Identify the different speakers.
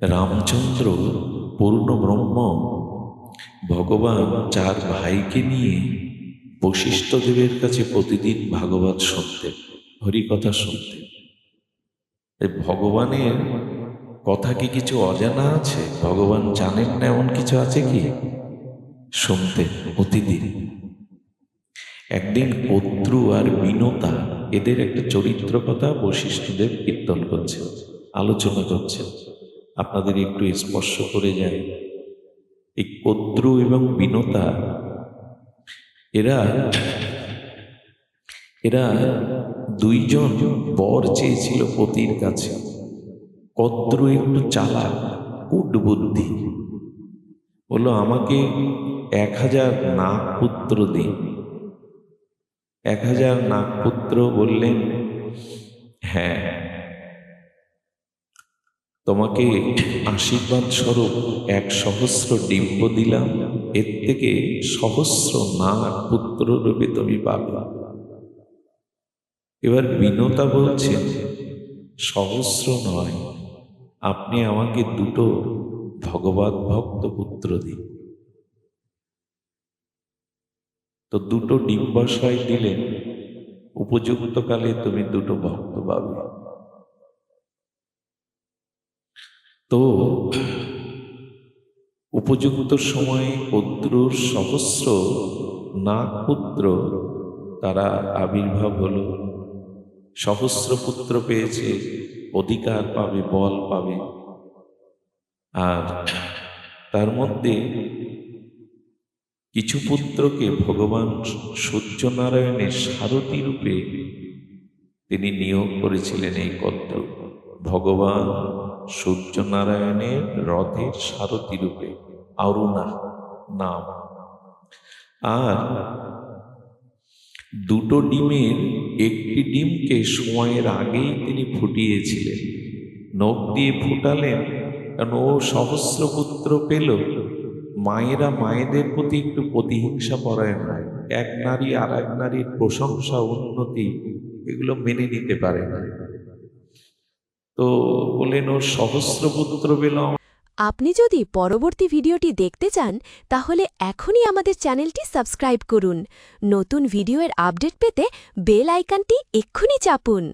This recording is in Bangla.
Speaker 1: রামচন্দ্র পূর্ণ ব্রহ্ম ভগবান চার ভাইকে নিয়ে বশিষ্ঠদেবের কাছে প্রতিদিন ভাগবত শুনতেন, হরিকথা শুনতেন। এই ভগবানের কথা কি কিছু অজানা আছে? ভগবান জানেন না এমন কিছু আছে কি? শুনতেন প্রতিদিন। একদিন কদ্রু আর বিনতা, এদের একটা চরিত্র কথা বশিষ্ঠদেব কীর্তন করছেন, আলোচনা করছেন। আপনাদের একটু স্পর্শ করে যায়। এই কদ্রু এবং বিনতা, এরা এরা দুইজন বর চেয়েছিল পতির কাছে। কদ্রু একটু চালাক, কূটবুদ্ধি, বললো আমাকে 1000 নাগ পুত্র দিন। 1000 নাগ পুত্র বললেন, হ্যাঁ, তোমাকে আশীর্বাদ স্বরূপ 1,000 ডিম্ব দিলাম, এর থেকে সহস্র নাগ পুত্র রূপে তুমি পাবে। এবার বিনতা বলছেন, সহস্র নয়, আপনি আমাকে 2টো ভগবত ভক্ত পুত্র দিন। তো 2টো ডিম্বাশয় দিলেন, উপযুক্ত কালে তুমি 2টো ভক্ত পাবে। তো উপযুক্ত সময়ে কদ্রুর সহস্র নাগ পুত্র তারা আবির্ভাব হলো। সহস্র পুত্র পেয়েছে, অধিকার পাবে, বল পাবে। আর তার মধ্যে কিছু পুত্রকে ভগবান সূর্যনারায়ণের সারথী রূপে তিনি নিয়োগ করেছিলেন। এই কদ্রু ভগবান সূর্যনারায়ণের রথের সারথী রূপে, অরুণা নাম। আর 2টো ডিমের একটি ডিমকে সময়ের আগেই তিনি ফুটিয়েছিলেন, নখ দিয়ে ফুটালেন। কারণ ও সহস্র পুত্র পেল, মায়েরা মায়েদের প্রতি একটু প্রতিহিংসা পরায়ণ হয়। এক নারী আর এক নারীর প্রশংসা, উন্নতি, এগুলো মেনে নিতে পারে না। তো বললেন ওর সহস্র পুত্র পেল।
Speaker 2: আপনি যদি পরবর্তী ভিডিওটি দেখতে চান তাহলে এখনই আমাদের চ্যানেলটি সাবস্ক্রাইব করুন। নতুন ভিডিওর আপডেট পেতে বেল আইকনটি এক্ষুনি চাপুন।